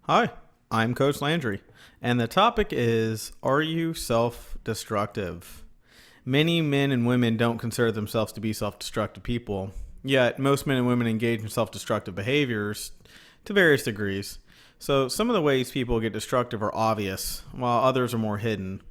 Hi, I'm Coach Landry, and the topic is, are you self-destructive? Many men and women don't consider themselves to be self-destructive people, yet most men and women engage in self-destructive behaviors to various degrees. So some of the ways people get destructive are obvious, while others are more hidden.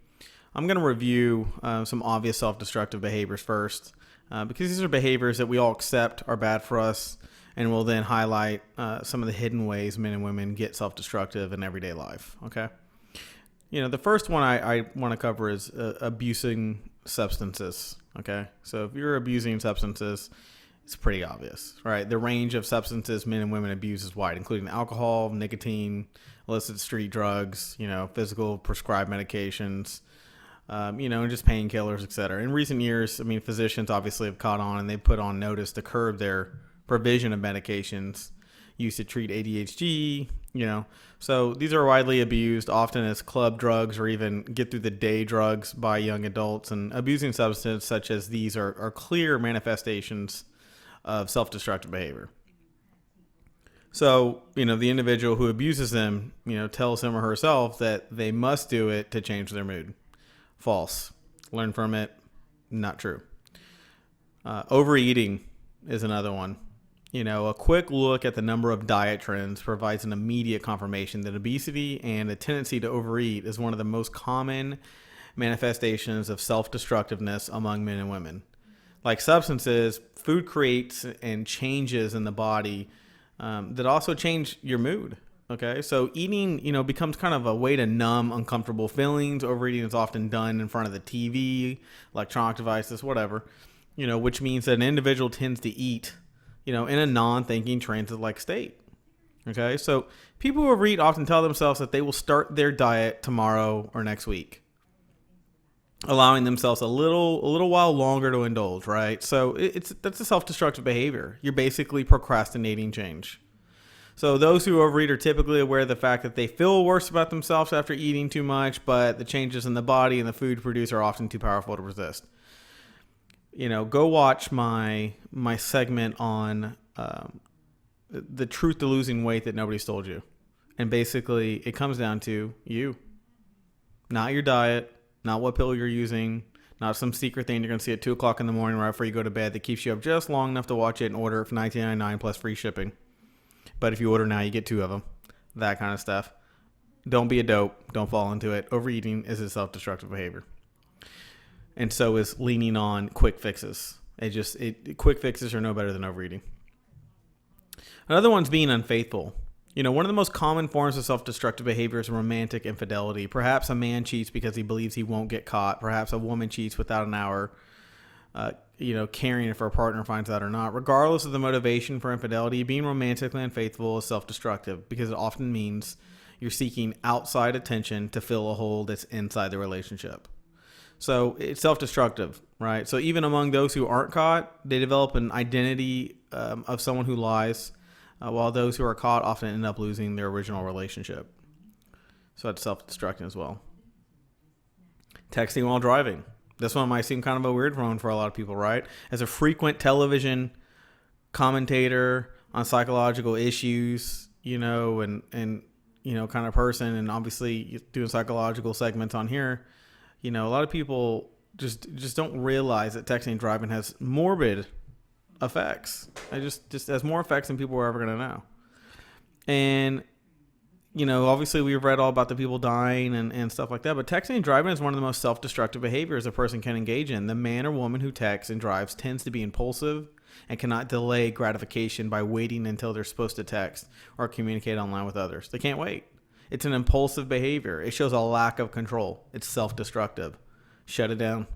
I'm going to review some obvious self-destructive behaviors first, because these are behaviors that we all accept are bad for us, and we'll then highlight some of the hidden ways men and women get self-destructive in everyday life. Okay. The first one I want to cover is abusing substances. Okay. So if you're abusing substances, it's pretty obvious, right? The range of substances men and women abuse is wide, including alcohol, nicotine, illicit street drugs, physical prescribed medications, and just painkillers, et cetera. In recent years, physicians obviously have caught on and they put on notice to curb their provision of medications used to treat ADHD, So these are widely abused, often as club drugs or even get through the day drugs by young adults. And abusing substances such as these are clear manifestations of self-destructive behavior. So, the individual who abuses them, tells him or herself that they must do it to change their mood. False. Learn from it. Not true. Overeating is another one. A quick look at the number of diet trends provides an immediate confirmation that obesity and a tendency to overeat is one of the most common manifestations of self-destructiveness among men and women. Like substances, food creates and changes in the body that also change your mood. Okay, so eating, becomes kind of a way to numb uncomfortable feelings. Overeating is often done in front of the TV, electronic devices, whatever, which means that an individual tends to eat, in a non-thinking transit-like state. Okay, so people who overeat often tell themselves that they will start their diet tomorrow or next week, allowing themselves a little while longer to indulge, right? So that's a self-destructive behavior. You're basically procrastinating change. So those who overeat are typically aware of the fact that they feel worse about themselves after eating too much, but the changes in the body and the food produced are often too powerful to resist. Go watch my segment on the truth to losing weight that nobody's told you. And basically it comes down to you, not your diet, not what pill you're using, not some secret thing you're going to see at 2 o'clock in the morning right before you go to bed that keeps you up just long enough to watch it and order it for $19.99 plus free shipping. But if you order now, you get 2 of them. That kind of stuff. Don't be a dope. Don't fall into it. Overeating is a self-destructive behavior. And so is leaning on quick fixes. Quick fixes are no better than overeating. Another one's being unfaithful. One of the most common forms of self-destructive behavior is romantic infidelity. Perhaps a man cheats because he believes he won't get caught. Perhaps a woman cheats without an hour, caring if her partner finds out or not. Regardless of the motivation for infidelity, being romantically unfaithful is self-destructive because it often means you're seeking outside attention to fill a hole that's inside the relationship. So it's self-destructive, right? So even among those who aren't caught, they develop an identity of someone who lies, while those who are caught often end up losing their original relationship. So that's self-destructing as well. Texting while driving. This one might seem kind of a weird one for a lot of people, right? As a frequent television commentator on psychological issues, and kind of person, and obviously doing psychological segments on here, a lot of people just don't realize that texting and driving has morbid effects. It just has more effects than people are ever going to know. And obviously we've read all about the people dying and stuff like that, but texting and driving is one of the most self-destructive behaviors a person can engage in. The man or woman who texts and drives tends to be impulsive and cannot delay gratification by waiting until they're supposed to text or communicate online with others. They can't wait. It's an impulsive behavior. It shows a lack of control. It's self-destructive. Shut it down.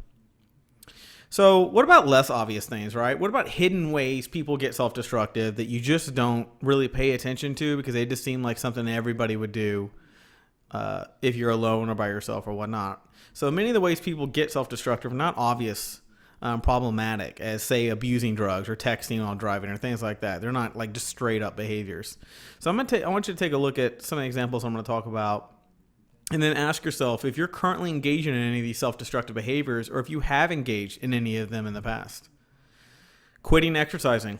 So what about less obvious things, right? What about hidden ways people get self-destructive that you just don't really pay attention to because they just seem like something everybody would do if you're alone or by yourself or whatnot? So many of the ways people get self-destructive are not obvious, problematic as, say, abusing drugs or texting while driving or things like that. They're not like just straight up behaviors. So I want you to take a look at some of the examples I'm going to talk about. And then ask yourself if you're currently engaging in any of these self-destructive behaviors or if you have engaged in any of them in the past. Quitting exercising.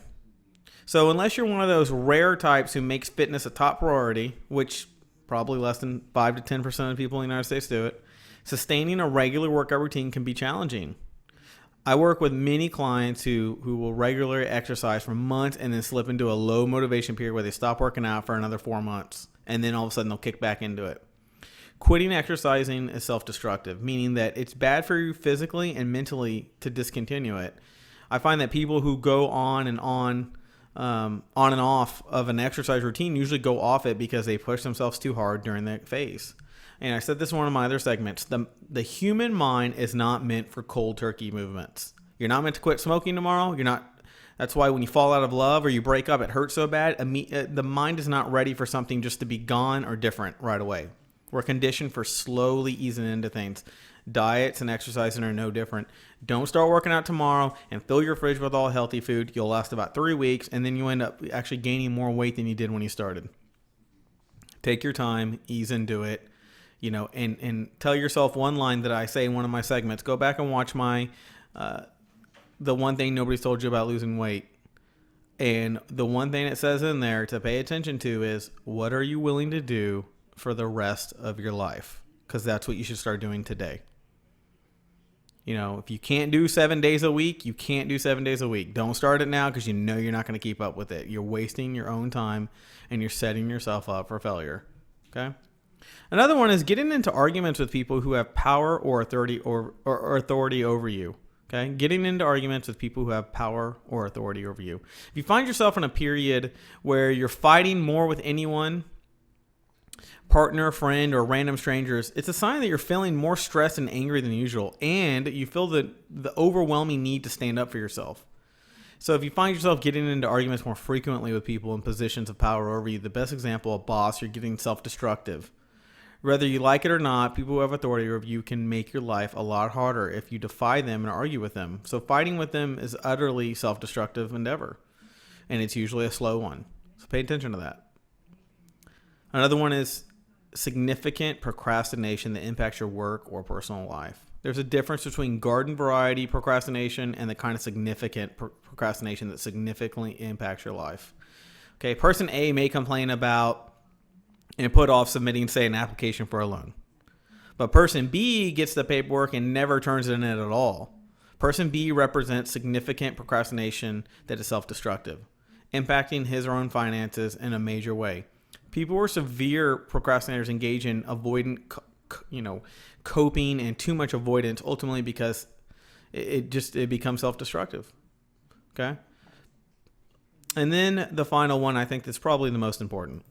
So unless you're one of those rare types who makes fitness a top priority, which Probably less than 5 to 10% of people in the United States do it. Sustaining a regular workout routine can be challenging. I work with many clients who will regularly exercise for months and then slip into a low motivation period where they stop working out for another 4 months. And then all of a sudden they'll kick back into it. Quitting exercising is self-destructive, meaning that it's bad for you physically and mentally to discontinue it. I find that people who go on and off of an exercise routine usually go off it because they push themselves too hard during that phase. And I said this in one of my other segments, the human mind is not meant for cold turkey movements. You're not meant to quit smoking tomorrow. That's why when you fall out of love or you break up, it hurts so bad. The mind is not ready for something just to be gone or different right away. We're conditioned for slowly easing into things. Diets and exercising are no different. Don't start working out tomorrow and fill your fridge with all healthy food. You'll last about 3 weeks, and then you end up actually gaining more weight than you did when you started. Take your time, ease into it. And tell yourself one line that I say in one of my segments. Go back and watch my the one thing nobody's told you about losing weight. And the one thing it says in there to pay attention to is, what are you willing to do for the rest of your life? Because that's what you should start doing today. If you can't do 7 days a week, you can't do 7 days a week. Don't start it now because you're not going to keep up with it. You're wasting your own time and you're setting yourself up for failure. Okay? Another one is getting into arguments with people who have power or authority or authority over you. Okay? Getting into arguments with people who have power or authority over you. If you find yourself in a period where you're fighting more with anyone, partner, friend, or random strangers, it's a sign that you're feeling more stressed and angry than usual, and you feel the overwhelming need to stand up for yourself. So if you find yourself getting into arguments more frequently with people in positions of power over you, the best example, a boss, you're getting self-destructive. Whether you like it or not, people who have authority over you can make your life a lot harder if you defy them and argue with them. So fighting with them is utterly self-destructive endeavor, and it's usually a slow one. So pay attention to that. Another one is significant procrastination that impacts your work or personal life. There's a difference between garden variety procrastination and the kind of significant procrastination that significantly impacts your life. Okay, person A may complain about and put off submitting, say, an application for a loan. But person B gets the paperwork and never turns it in at all. Person B represents significant procrastination that is self-destructive, impacting his or her own finances in a major way. People who are severe procrastinators engage in avoidant, coping and too much avoidance, ultimately because it becomes self-destructive. Okay? And then the final one, I think that's probably the most important.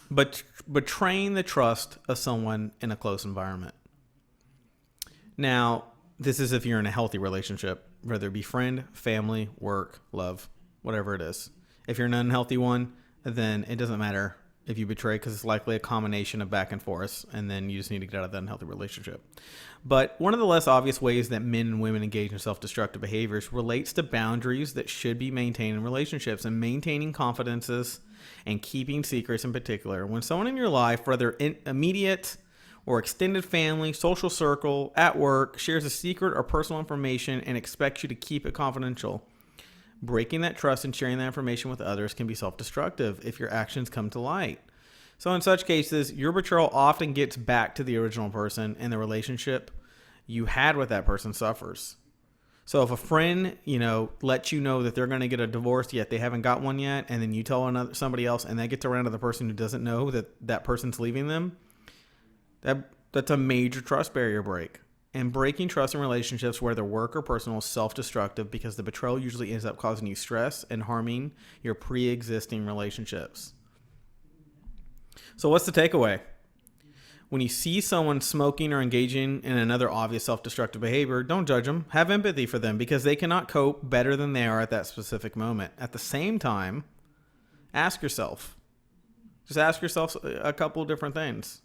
But betraying the trust of someone in a close environment. Now, this is if you're in a healthy relationship, whether it be friend, family, work, love, whatever it is. If you're in an unhealthy one, then it doesn't matter if you betray, because it's likely a combination of back and forth, and then you just need to get out of that unhealthy relationship. But one of the less obvious ways that men and women engage in self-destructive behaviors relates to boundaries that should be maintained in relationships and maintaining confidences and keeping secrets in particular. When someone in your life, whether immediate or extended family, social circle, at work, shares a secret or personal information and expects you to keep it confidential, breaking that trust and sharing that information with others can be self-destructive if your actions come to light. So in such cases, your betrayal often gets back to the original person, and the relationship you had with that person suffers. So if a friend, lets you know that they're going to get a divorce, yet they haven't got one yet, and then you tell somebody else, and that gets around to the person who doesn't know that person's leaving them, that's a major trust barrier break. And breaking trust in relationships, whether work or personal, is self-destructive because the betrayal usually ends up causing you stress and harming your pre-existing relationships. So what's the takeaway? When you see someone smoking or engaging in another obvious self-destructive behavior, don't judge them. Have empathy for them because they cannot cope better than they are at that specific moment. At the same time, ask yourself. Just ask yourself a couple of different things,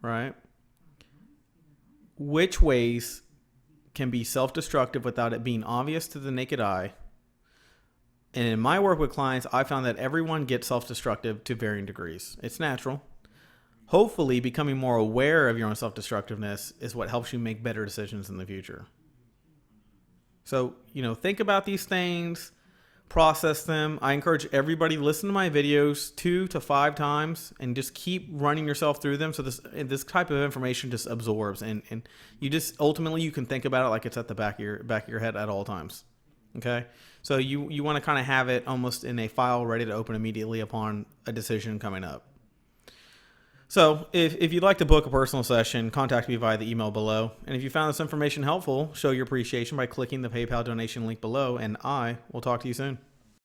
right? Which ways can be self-destructive without it being obvious to the naked eye? And in my work with clients, I found that everyone gets self-destructive to varying degrees. It's natural. Hopefully, becoming more aware of your own self-destructiveness is what helps you make better decisions in the future. So, think about these things. process them. I encourage everybody to listen to my videos 2 to 5 times and just keep running yourself through them. So this type of information just absorbs, and you just ultimately you can think about it like it's at the back of your head at all times. Okay. So you want to kind of have it almost in a file ready to open immediately upon a decision coming up. So if you'd like to book a personal session, contact me via the email below. And if you found this information helpful, show your appreciation by clicking the PayPal donation link below, and I will talk to you soon.